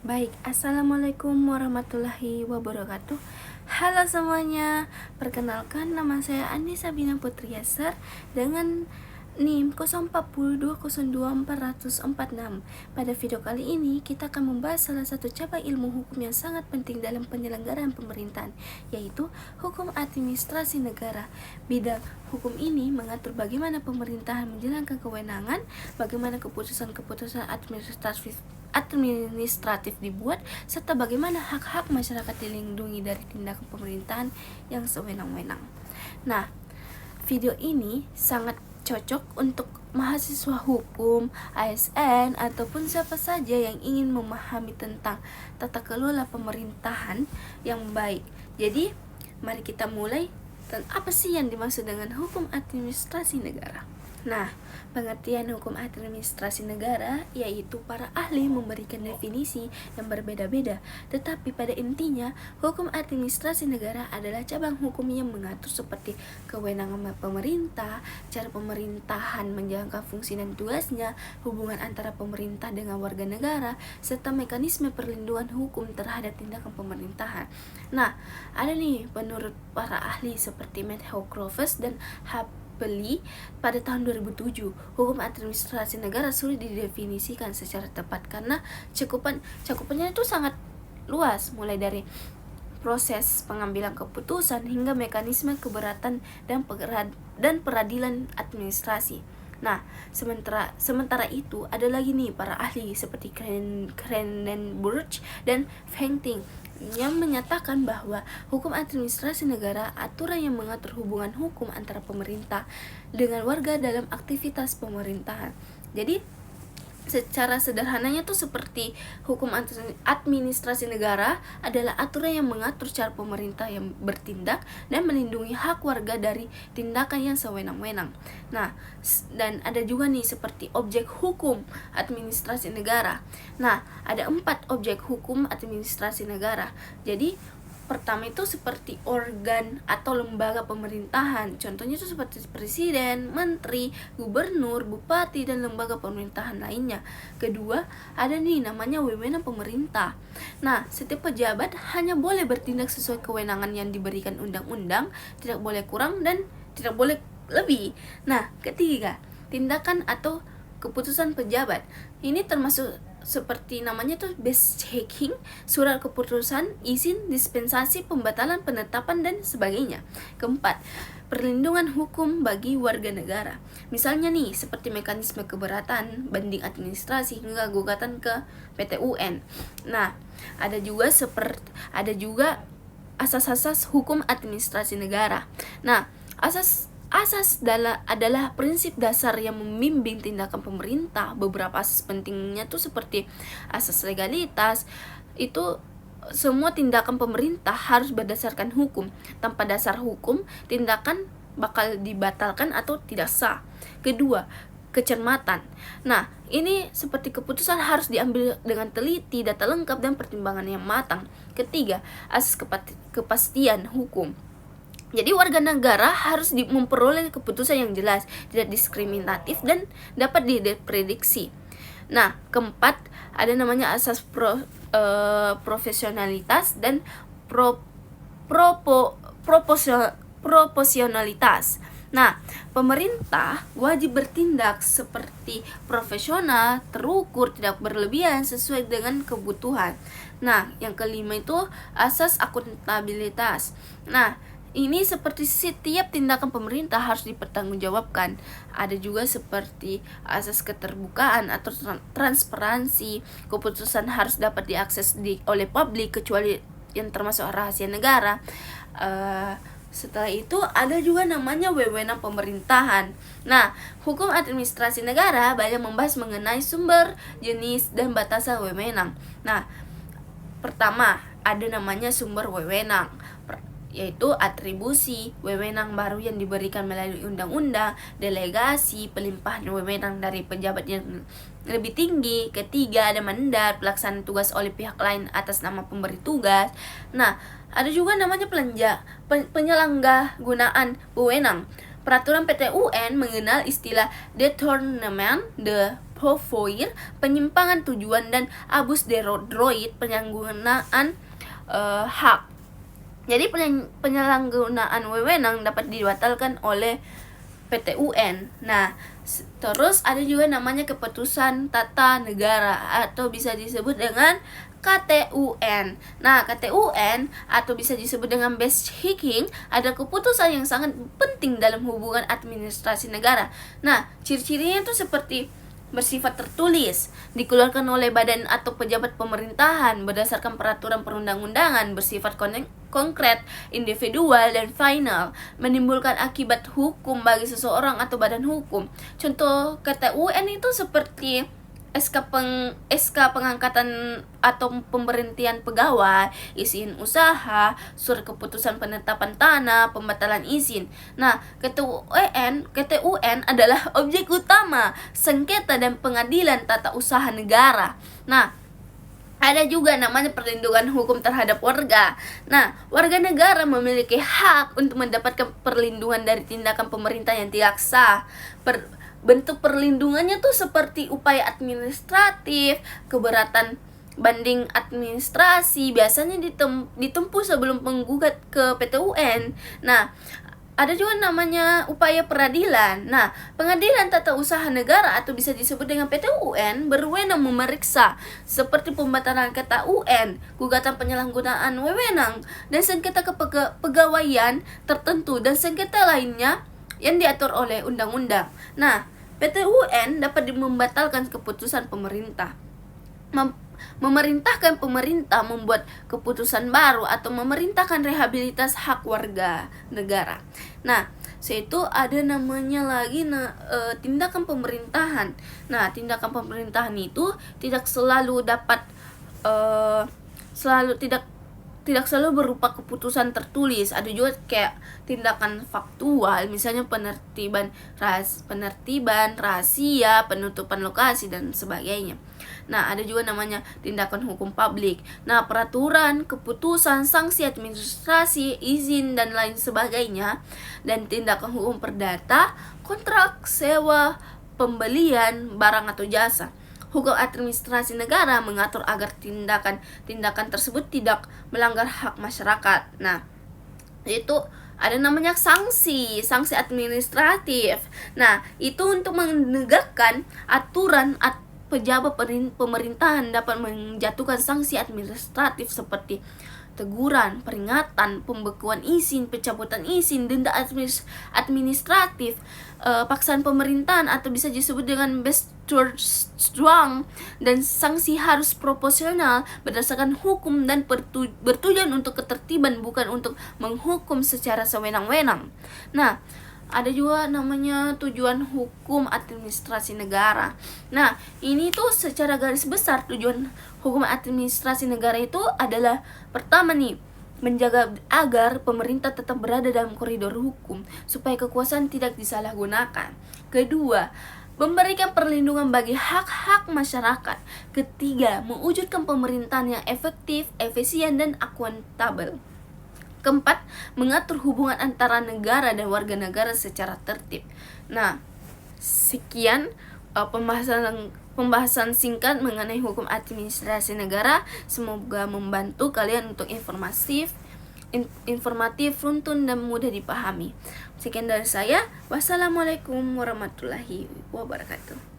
Baik, Assalamualaikum warahmatullahi wabarakatuh. Halo semuanya, perkenalkan nama saya Andi Sabina Putriasar dengan NIM 04202446. Pada video kali ini kita akan membahas salah satu cabang ilmu hukum yang sangat penting dalam penyelenggaraan pemerintahan, yaitu hukum administrasi negara. Bidang hukum ini mengatur bagaimana pemerintahan menjalankan kewenangan, bagaimana keputusan-keputusan administratif dibuat, serta bagaimana hak-hak masyarakat dilindungi dari tindakan pemerintahan yang sewenang-wenang. Nah, video ini sangat cocok untuk mahasiswa hukum, ASN, ataupun siapa saja yang ingin memahami tentang tata kelola pemerintahan yang baik. Jadi, mari kita mulai. Dan apa sih yang dimaksud dengan hukum administrasi negara? Nah, pengertian hukum administrasi negara yaitu para ahli memberikan definisi yang berbeda-beda, tetapi pada intinya hukum administrasi negara adalah cabang hukum yang mengatur seperti kewenangan pemerintah, cara pemerintahan menjalankan fungsi dan tugasnya, hubungan antara pemerintah dengan warga negara, serta mekanisme perlindungan hukum terhadap tindakan pemerintahan. Nah, ada nih menurut para ahli seperti Matt Groves dan Beli pada tahun 2007, hukum administrasi negara sulit didefinisikan secara tepat karena cakupannya itu sangat luas, mulai dari proses pengambilan keputusan hingga mekanisme keberatan dan peradilan administrasi. Nah, sementara itu ada lagi nih para ahli seperti Krenenburg dan Fengting yang menyatakan bahwa hukum administrasi negara aturan yang mengatur hubungan hukum antara pemerintah dengan warga dalam aktivitas pemerintahan. Jadi secara sederhananya tuh seperti hukum administrasi negara adalah aturan yang mengatur cara pemerintah yang bertindak dan melindungi hak warga dari tindakan yang sewenang-wenang. Nah, dan ada juga nih seperti objek hukum administrasi negara. Nah, ada 4 objek hukum administrasi negara. Jadi pertama itu seperti organ atau lembaga pemerintahan. Contohnya itu seperti presiden, menteri, gubernur, bupati, dan lembaga pemerintahan lainnya. Kedua, ada nih namanya wewenang pemerintah. Nah, setiap pejabat hanya boleh bertindak sesuai kewenangan yang diberikan undang-undang, tidak boleh kurang dan tidak boleh lebih. Nah, ketiga, tindakan atau keputusan pejabat. Ini termasuk seperti namanya tuh base checking, surat keputusan, izin, dispensasi, pembatalan, penetapan, dan sebagainya. Keempat, perlindungan hukum bagi warga negara. Misalnya nih, seperti mekanisme keberatan, banding administrasi, hingga gugatan ke PT UN. Nah, ada juga asas-asas hukum administrasi negara. Nah, asas adalah prinsip dasar yang membimbing tindakan pemerintah. Beberapa asas pentingnya tuh seperti asas legalitas. Itu semua tindakan pemerintah harus berdasarkan hukum. Tanpa dasar hukum, tindakan bakal dibatalkan atau tidak sah. Kedua, kecermatan. Nah, ini seperti keputusan harus diambil dengan teliti, data lengkap, dan pertimbangan yang matang. Ketiga, asas kepastian hukum. Jadi warga negara harus memperoleh keputusan yang jelas, tidak diskriminatif, dan dapat diprediksi. Nah, keempat, ada namanya asas profesionalitas dan proporsionalitas. Nah, pemerintah wajib bertindak seperti profesional, terukur, tidak berlebihan, sesuai dengan kebutuhan. Nah, yang kelima itu asas akuntabilitas. Nah, ini seperti setiap tindakan pemerintah harus dipertanggungjawabkan. Ada juga seperti asas keterbukaan atau transparansi. Keputusan harus dapat diakses oleh publik kecuali yang termasuk rahasia negara. Setelah itu ada juga namanya wewenang pemerintahan. Nah, hukum administrasi negara banyak membahas mengenai sumber, jenis, dan batasan wewenang. Nah, pertama ada namanya sumber wewenang, yaitu atribusi, wewenang baru yang diberikan melalui undang-undang, delegasi, pelimpahan wewenang dari pejabat yang lebih tinggi. Ketiga, ada mandat, pelaksanaan tugas oleh pihak lain atas nama pemberi tugas. Nah, ada juga namanya penyalahgunaan wewenang. Peraturan PT UN mengenal istilah détournement de expropriate, penyimpangan tujuan, dan abuse de droit, penyalahgunaan hak. Jadi penyalahgunaan wewenang dapat dibatalkan oleh PT UN. Nah, terus ada juga namanya keputusan tata negara atau bisa disebut dengan KTUN. Nah, KTUN atau bisa disebut dengan best hicking ada keputusan yang sangat penting dalam hubungan administrasi negara. Nah, ciri-cirinya itu seperti bersifat tertulis, dikeluarkan oleh badan atau pejabat pemerintahan berdasarkan peraturan perundang-undangan, bersifat konkret, individual, dan final, menimbulkan akibat hukum bagi seseorang atau badan hukum. Contoh KTUN itu seperti SK pengangkatan atau pemberhentian pegawai, izin usaha, surat keputusan penetapan tanah, pembatalan izin. Nah, KTUN adalah objek utama sengketa dan pengadilan tata usaha negara. Nah, ada juga namanya perlindungan hukum terhadap warga. Nah, warga negara memiliki hak untuk mendapatkan perlindungan dari tindakan pemerintah yang tidak sah. Bentuk perlindungannya tuh seperti upaya administratif, keberatan banding administrasi, biasanya ditempuh sebelum menggugat ke PT UN. Nah, ada juga namanya upaya peradilan. Nah, pengadilan tata usaha negara atau bisa disebut dengan PT UN berwenang memeriksa seperti pembatalan kata UN, gugatan penyalahgunaan wewenang, dan sengketa kepegawaian tertentu dan sengketa lainnya yang diatur oleh undang-undang. Nah, PT UN dapat membatalkan keputusan pemerintah, memerintahkan pemerintah membuat keputusan baru atau memerintahkan rehabilitas hak warga negara. Nah, itu ada namanya lagi tindakan pemerintahan. Nah, tindakan pemerintahan itu tidak selalu tidak selalu berupa keputusan tertulis. Ada juga kayak tindakan faktual, misalnya penertiban rahasia, penutupan lokasi, dan sebagainya. Nah, ada juga namanya tindakan hukum publik. Nah, peraturan, keputusan, sanksi administrasi, izin, dan lain sebagainya. Dan tindakan hukum perdata, kontrak, sewa, pembelian, barang atau jasa. Hukum administrasi negara mengatur agar tindakan tersebut tidak melanggar hak masyarakat. Nah, itu ada namanya sanksi administratif. Nah, itu untuk menegakkan aturan pejabat pemerintahan dapat menjatuhkan sanksi administratif seperti teguran, peringatan, pembekuan izin, pencabutan izin, denda administratif, paksaan pemerintahan atau bisa disebut dengan strong, dan sanksi harus proporsional berdasarkan hukum dan bertujuan untuk ketertiban, bukan untuk menghukum secara sewenang-wenang. Nah, ada juga namanya tujuan hukum administrasi negara. Nah, ini tuh secara garis besar tujuan hukum administrasi negara itu adalah pertama nih, menjaga agar pemerintah tetap berada dalam koridor hukum supaya kekuasaan tidak disalahgunakan. Kedua, memberikan perlindungan bagi hak-hak masyarakat. Ketiga, mewujudkan pemerintahan yang efektif, efisien, dan akuntabel. Keempat, mengatur hubungan antara negara dan warga negara secara tertib. Nah, sekian pembahasan singkat mengenai hukum administrasi negara. Semoga membantu kalian untuk informatif, runtun, dan mudah dipahami. Sekian dari saya. Wassalamualaikum warahmatullahi wabarakatuh.